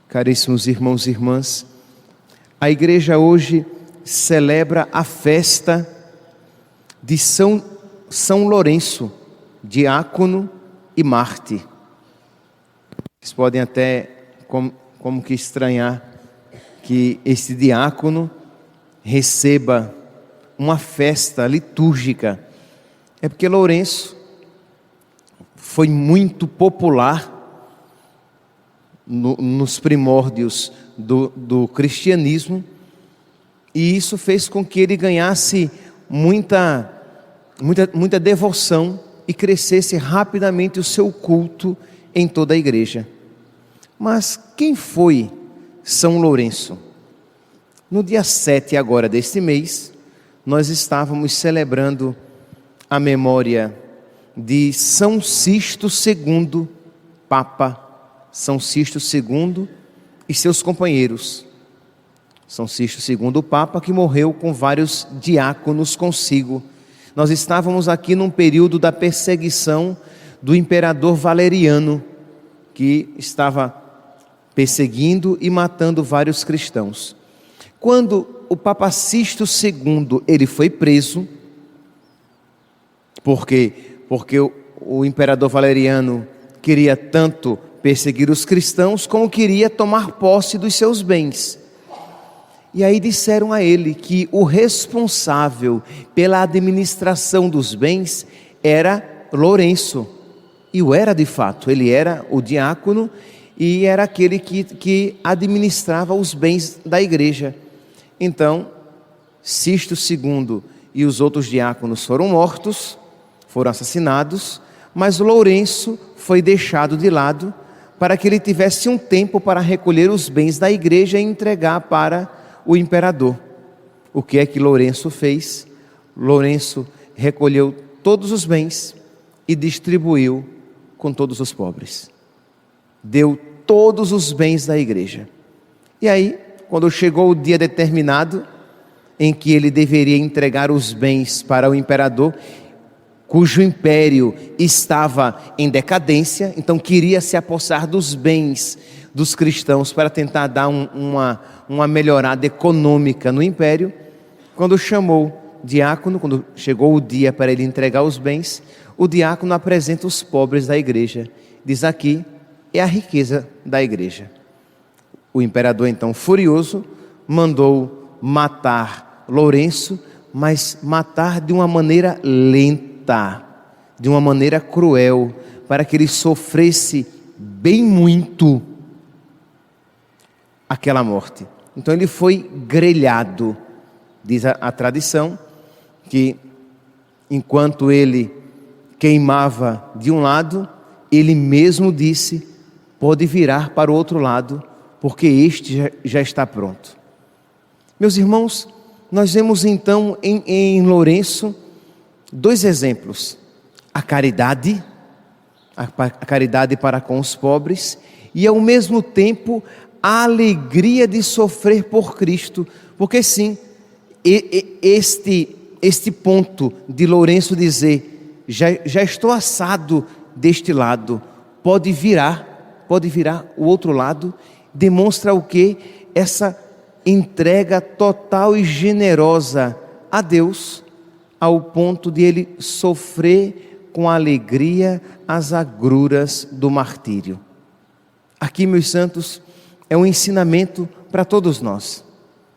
Caríssimos irmãos e irmãs, a igreja hoje celebra a festa de São Lourenço, diácono e mártir. Vocês podem até como que estranhar que esse diácono receba uma festa litúrgica. É porque Lourenço foi muito popular nos primórdios do cristianismo, e isso fez com que ele ganhasse muita devoção e crescesse rapidamente o seu culto em toda a igreja. Mas quem foi São Lourenço? No dia 7 agora deste mês, nós estávamos celebrando a memória de São Sisto II, Papa São Sisto II e seus companheiros. São Sisto II, o Papa, que morreu com vários diáconos consigo. Nós estávamos aqui num período da perseguição do imperador Valeriano, que estava perseguindo e matando vários cristãos. Quando o Papa Sisto II ele foi preso, porque o imperador Valeriano queria tanto perseguir os cristãos como queria tomar posse dos seus bens. E aí disseram a ele que o responsável pela administração dos bens era Lourenço. E o era de fato, ele era o diácono e era aquele que administrava os bens da igreja. Então, Sisto II e os outros diáconos foram mortos, foram assassinados, mas Lourenço foi deixado de lado para que ele tivesse um tempo para recolher os bens da igreja e entregar para o imperador. O que é que Lourenço fez? Lourenço recolheu todos os bens e distribuiu com todos os pobres. Deu todos os bens da igreja. E aí, quando chegou o dia determinado em que ele deveria entregar os bens para o imperador, cujo império estava em decadência, então queria se apossar dos bens dos cristãos para tentar dar uma melhorada econômica no império. Quando chamou diácono, quando chegou o dia para ele entregar os bens, o diácono apresenta os pobres da igreja. Diz: aqui é a riqueza da igreja. O imperador, então furioso, mandou matar Lourenço, mas matar de uma maneira lenta, de uma maneira cruel, para que ele sofresse bem muito aquela morte. Então ele foi grelhado. Diz a tradição que enquanto ele queimava de um lado, ele mesmo disse: pode virar para o outro lado, porque este já está pronto. Meus irmãos, nós vemos então em Lourenço dois exemplos: a caridade para com os pobres, e ao mesmo tempo a alegria de sofrer por Cristo. Porque sim, este ponto de Lourenço dizer: já estou assado deste lado, pode virar o outro lado, demonstra o quê? Essa entrega total e generosa a Deus, ao ponto de ele sofrer com alegria as agruras do martírio. Aqui, meus santos, é um ensinamento para todos nós.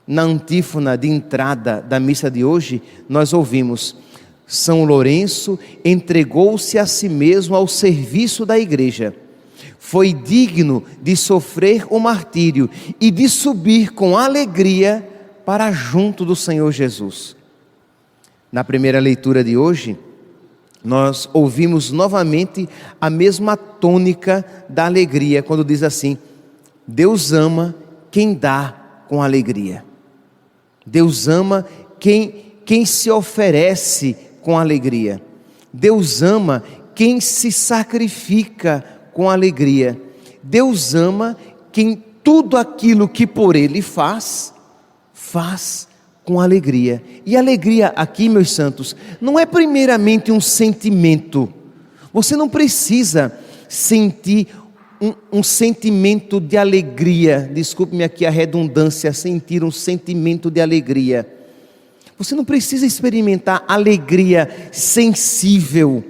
Na antífona de entrada da missa de hoje, nós ouvimos: São Lourenço entregou-se a si mesmo ao serviço da igreja. Foi digno de sofrer o martírio e de subir com alegria para junto do Senhor Jesus. Na primeira leitura de hoje, nós ouvimos novamente a mesma tônica da alegria, quando diz assim: Deus ama quem dá com alegria. Deus ama quem se oferece com alegria. Deus ama quem se sacrifica com alegria. Deus ama quem tudo aquilo que por Ele faz com alegria. E alegria aqui, meus santos, não é primeiramente um sentimento. Você não precisa sentir um sentimento de alegria, desculpe-me aqui a redundância, sentir um sentimento de alegria. Você não precisa experimentar alegria sensível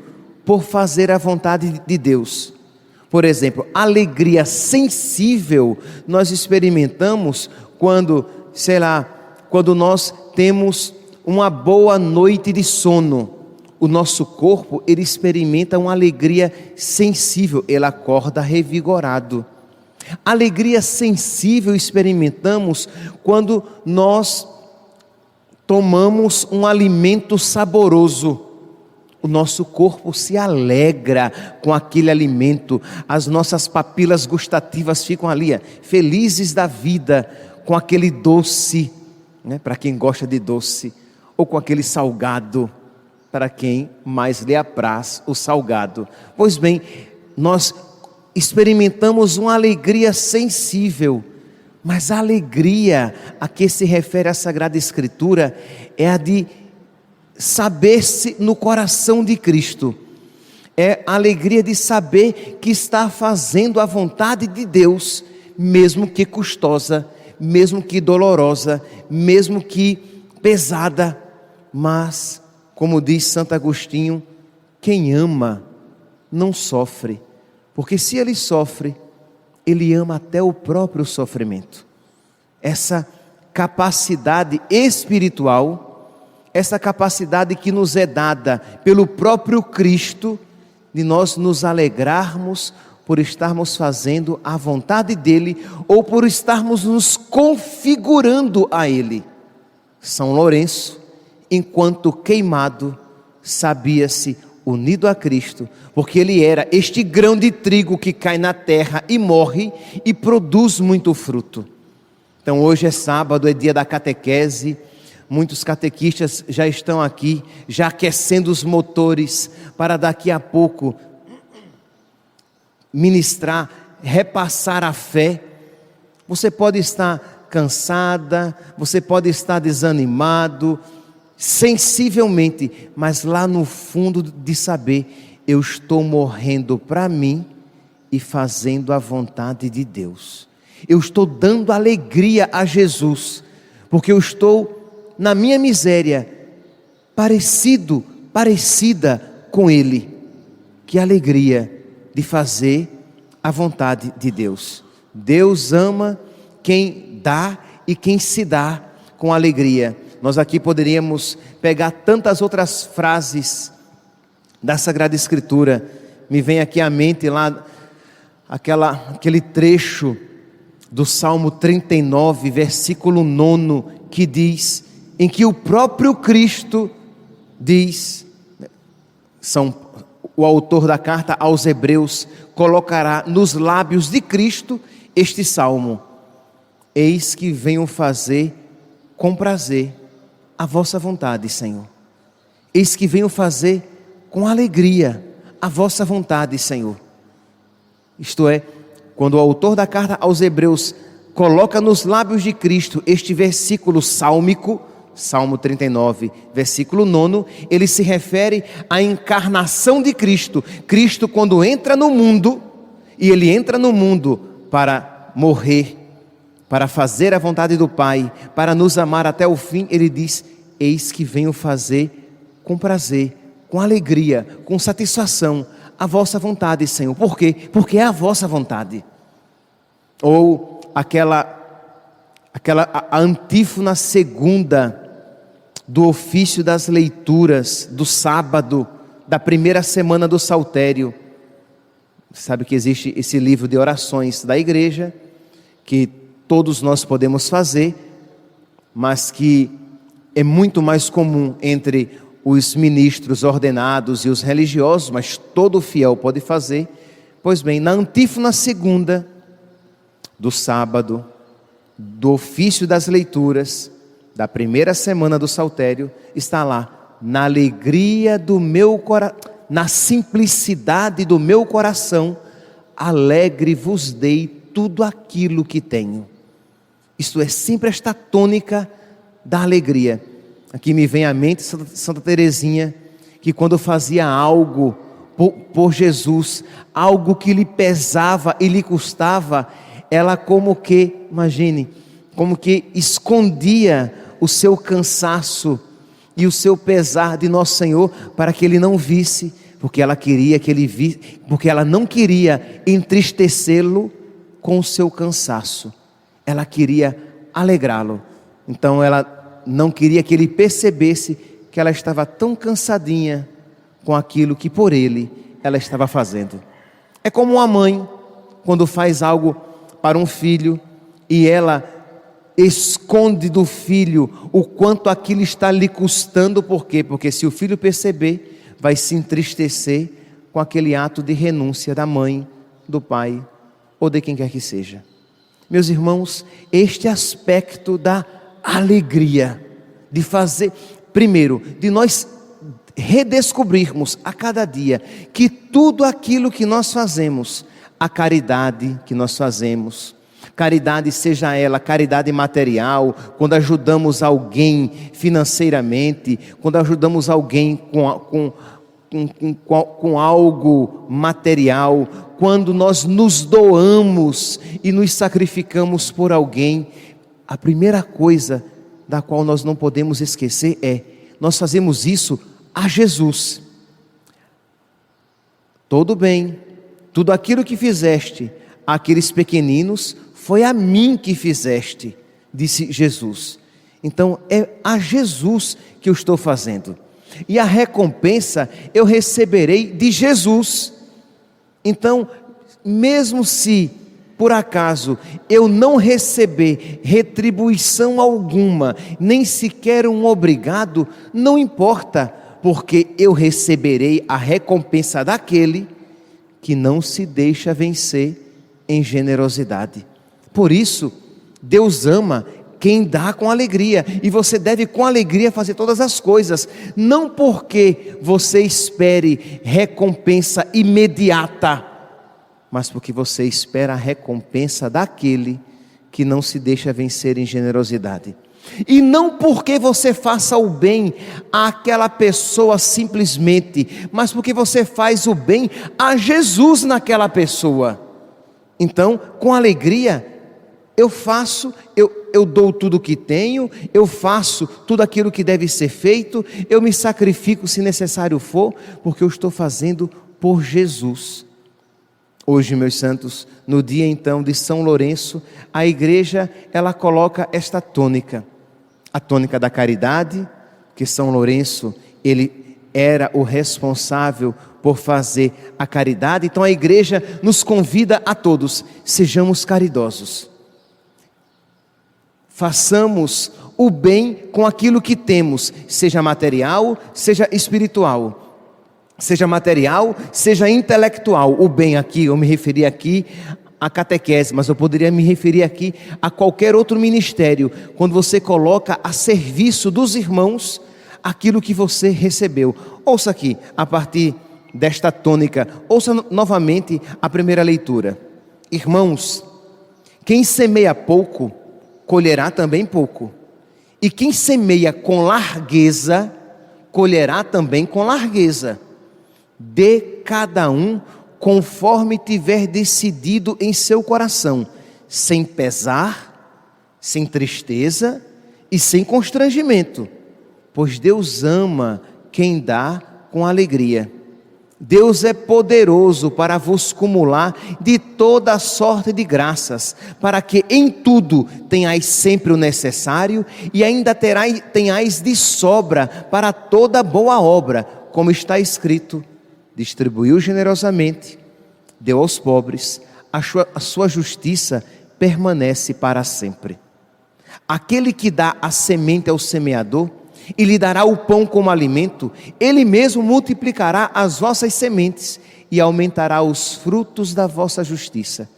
por fazer a vontade de Deus. Por exemplo, alegria sensível nós experimentamos quando, quando nós temos uma boa noite de sono. O nosso corpo, ele experimenta uma alegria sensível, ele acorda revigorado. Alegria sensível experimentamos quando nós tomamos um alimento saboroso. O nosso corpo se alegra com aquele alimento, as nossas papilas gustativas ficam ali, felizes da vida, com aquele doce, né, para quem gosta de doce, ou com aquele salgado, para quem mais lhe apraz o salgado. Pois bem, nós experimentamos uma alegria sensível, mas a alegria a que se refere a Sagrada Escritura é a de saber-se no coração de Cristo. É a alegria de saber que está fazendo a vontade de Deus, mesmo que custosa, mesmo que dolorosa, mesmo que pesada, mas, como diz Santo Agostinho, quem ama não sofre, porque se ele sofre, ele ama até o próprio sofrimento. Essa capacidade espiritual, essa capacidade que nos é dada pelo próprio Cristo, de nós nos alegrarmos por estarmos fazendo a vontade dEle, ou por estarmos nos configurando a Ele. São Lourenço, enquanto queimado, sabia-se unido a Cristo, porque ele era este grão de trigo que cai na terra e morre e produz muito fruto. Então hoje é sábado, é dia da catequese, muitos catequistas já estão aqui, já aquecendo os motores, para daqui a pouco ministrar, repassar a fé. Você pode estar cansada, você pode estar desanimado, sensivelmente, mas lá no fundo de saber, eu estou morrendo para mim e fazendo a vontade de Deus. Eu estou dando alegria a Jesus, porque eu estou na minha miséria, parecida com Ele. Que alegria de fazer a vontade de Deus. Deus ama quem dá e quem se dá com alegria. Nós aqui poderíamos pegar tantas outras frases da Sagrada Escritura. Me vem aqui à mente lá aquele trecho do Salmo 39, versículo 9, que diz, em que o próprio Cristo diz, o autor da carta aos Hebreus colocará nos lábios de Cristo este salmo: eis que venho fazer com prazer a vossa vontade, Senhor. Eis que venho fazer com alegria a vossa vontade, Senhor. Isto é, quando o autor da carta aos Hebreus coloca nos lábios de Cristo este versículo sálmico, Salmo 39, versículo 9, ele se refere à encarnação de Cristo. Cristo, quando entra no mundo, e ele entra no mundo para morrer, para fazer a vontade do Pai, para nos amar até o fim, ele diz: eis que venho fazer com prazer, com alegria, com satisfação, a vossa vontade, Senhor. Por quê? Porque é a vossa vontade. Ou a antífona segunda do ofício das leituras do sábado, da primeira semana do saltério. Sabe que existe esse livro de orações da igreja, que todos nós podemos fazer, mas que é muito mais comum entre os ministros ordenados e os religiosos, mas todo fiel pode fazer. Pois bem, na antífona segunda do sábado, do ofício das leituras, da primeira semana do saltério, está lá: na alegria do meu coração, na simplicidade do meu coração, alegre vos dei tudo aquilo que tenho. Isto é, sempre esta tônica da alegria. Aqui me vem à mente Santa Teresinha, que quando fazia algo por Jesus, algo que lhe pesava e lhe custava, ela como que, imagine, como que escondia o seu cansaço e o seu pesar de nosso Senhor para que ele não visse, porque ela queria que ele visse, porque ela não queria entristecê-lo com o seu cansaço, ela queria alegrá-lo. Então ela não queria que ele percebesse que ela estava tão cansadinha com aquilo que por ele ela estava fazendo. É como uma mãe quando faz algo para um filho e ela esconde do filho o quanto aquilo está lhe custando. Por quê? Porque se o filho perceber, vai se entristecer com aquele ato de renúncia da mãe, do pai ou de quem quer que seja. Meus irmãos, este aspecto da alegria, de fazer, primeiro, de nós redescobrirmos a cada dia que tudo aquilo que nós fazemos, a caridade que nós fazemos, caridade seja ela caridade material, quando ajudamos alguém financeiramente, quando ajudamos alguém com algo material, quando nós nos doamos e nos sacrificamos por alguém, a primeira coisa da qual nós não podemos esquecer é, nós fazemos isso a Jesus. Todo bem, tudo aquilo que fizeste àqueles pequeninos, foi a mim que fizeste, disse Jesus. Então é a Jesus que eu estou fazendo, e a recompensa eu receberei de Jesus. Então, mesmo se por acaso eu não receber retribuição alguma, nem sequer um obrigado, não importa, porque eu receberei a recompensa daquele que não se deixa vencer em generosidade. Por isso, Deus ama quem dá com alegria, e você deve com alegria fazer todas as coisas, não porque você espere recompensa imediata, mas porque você espera a recompensa daquele que não se deixa vencer em generosidade. E não porque você faça o bem àquela pessoa simplesmente, mas porque você faz o bem a Jesus naquela pessoa. Então, com alegria, eu faço, eu dou tudo o que tenho, eu faço tudo aquilo que deve ser feito, eu me sacrifico se necessário for, porque eu estou fazendo por Jesus. Hoje, meus santos, no dia então de São Lourenço, a igreja, ela coloca esta tônica, a tônica da caridade, que São Lourenço, ele era o responsável por fazer a caridade. Então a igreja nos convida a todos, sejamos caridosos, façamos o bem com aquilo que temos, seja material, seja espiritual, seja material, seja intelectual. O bem aqui, eu me referi aqui a catequese, mas eu poderia me referir aqui a qualquer outro ministério, quando você coloca a serviço dos irmãos aquilo que você recebeu. Ouça aqui, a partir desta tônica, ouça novamente a primeira leitura. Irmãos, quem semeia pouco, colherá também pouco, e quem semeia com largueza, colherá também com largueza. Dê cada um conforme tiver decidido em seu coração, sem pesar, sem tristeza e sem constrangimento, pois Deus ama quem dá com alegria. Deus é poderoso para vos cumular de toda sorte de graças, para que em tudo tenhais sempre o necessário e ainda tenhais de sobra para toda boa obra, como está escrito: distribuiu generosamente, deu aos pobres, a sua justiça permanece para sempre. Aquele que dá a semente ao semeador e lhe dará o pão como alimento, ele mesmo multiplicará as vossas sementes e aumentará os frutos da vossa justiça.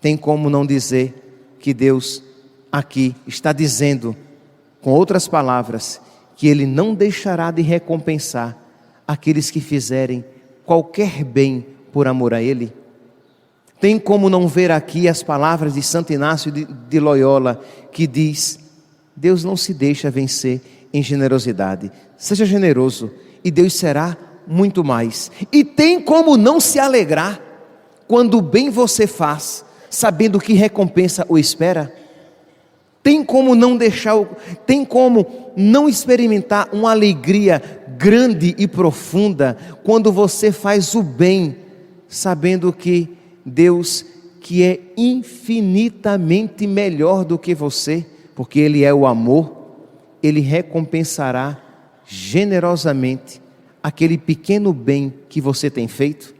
Tem como não dizer que Deus aqui está dizendo, com outras palavras, que Ele não deixará de recompensar aqueles que fizerem qualquer bem por amor a Ele? Tem como não ver aqui as palavras de Santo Inácio de Loyola, que diz: Deus não se deixa vencer em generosidade. Seja generoso e Deus será muito mais. E tem como não se alegrar quando o bem você faz, sabendo que recompensa o espera? Tem como não experimentar uma alegria grande e profunda quando você faz o bem, sabendo que Deus, que é infinitamente melhor do que você, porque Ele é o amor, Ele recompensará generosamente aquele pequeno bem que você tem feito?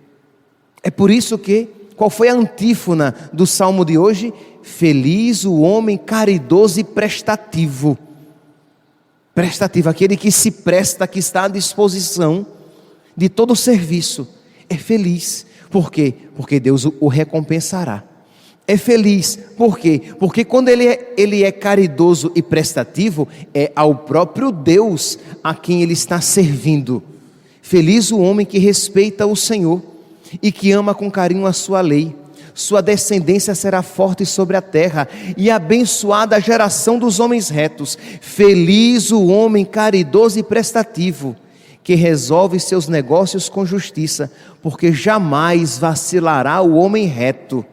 É por isso que, qual foi a antífona do salmo de hoje? Feliz o homem caridoso e prestativo. Prestativo, aquele que se presta, que está à disposição de todo o serviço. É feliz. Por quê? Porque Deus o recompensará. É feliz. Por quê? Porque quando ele é caridoso e prestativo, é ao próprio Deus a quem ele está servindo. Feliz o homem que respeita o Senhor e que ama com carinho a sua lei. Sua descendência será forte sobre a terra, e abençoada a geração dos homens retos. Feliz o homem caridoso e prestativo, que resolve seus negócios com justiça, porque jamais vacilará o homem reto.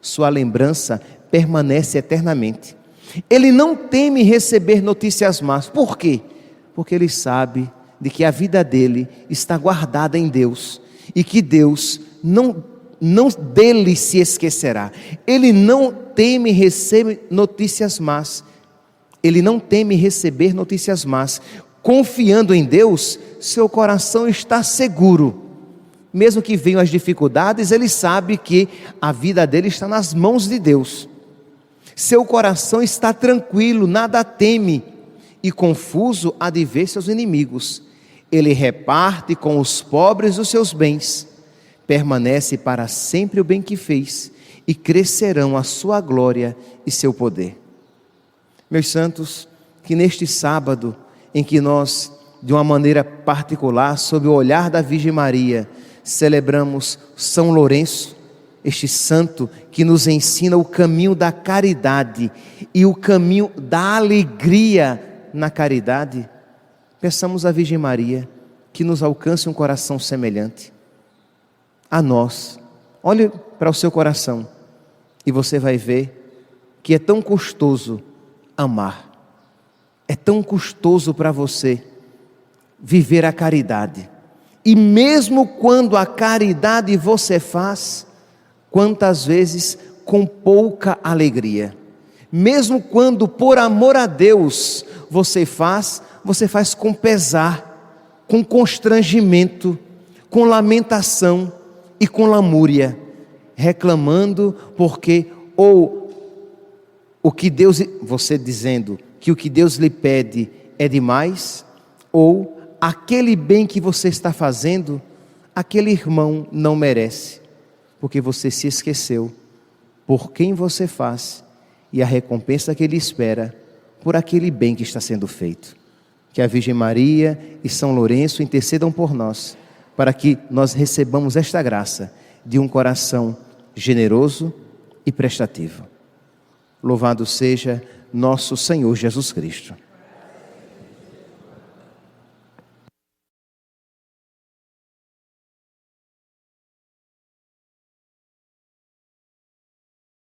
Sua lembrança permanece eternamente. Ele não teme receber notícias más. Por quê? Porque ele sabe de que a vida dele está guardada em Deus, e que Deus não dele se esquecerá. Ele não teme receber notícias más. Ele não teme receber notícias más. Confiando em Deus, seu coração está seguro. Mesmo que venham as dificuldades, ele sabe que a vida dele está nas mãos de Deus. Seu coração está tranquilo, nada teme, e confuso há de ver seus inimigos. Ele reparte com os pobres os seus bens. Permanece para sempre o bem que fez, e crescerão a sua glória e seu poder. Meus santos, que neste sábado, em que nós, de uma maneira particular, sob o olhar da Virgem Maria, celebramos São Lourenço, este santo que nos ensina o caminho da caridade e o caminho da alegria na caridade, peçamos à Virgem Maria que nos alcance um coração semelhante a nós. Olhe para o seu coração e você vai ver que é tão custoso amar, é tão custoso para você viver a caridade. E mesmo quando a caridade você faz, quantas vezes com pouca alegria, mesmo quando por amor a Deus você faz com pesar, com constrangimento, com lamentação e com lamúria, reclamando porque você dizendo que o que Deus lhe pede é demais, ou aquele bem que você está fazendo, aquele irmão não merece, porque você se esqueceu por quem você faz e a recompensa que ele espera por aquele bem que está sendo feito. Que a Virgem Maria e São Lourenço intercedam por nós, para que nós recebamos esta graça de um coração generoso e prestativo. Louvado seja nosso Senhor Jesus Cristo.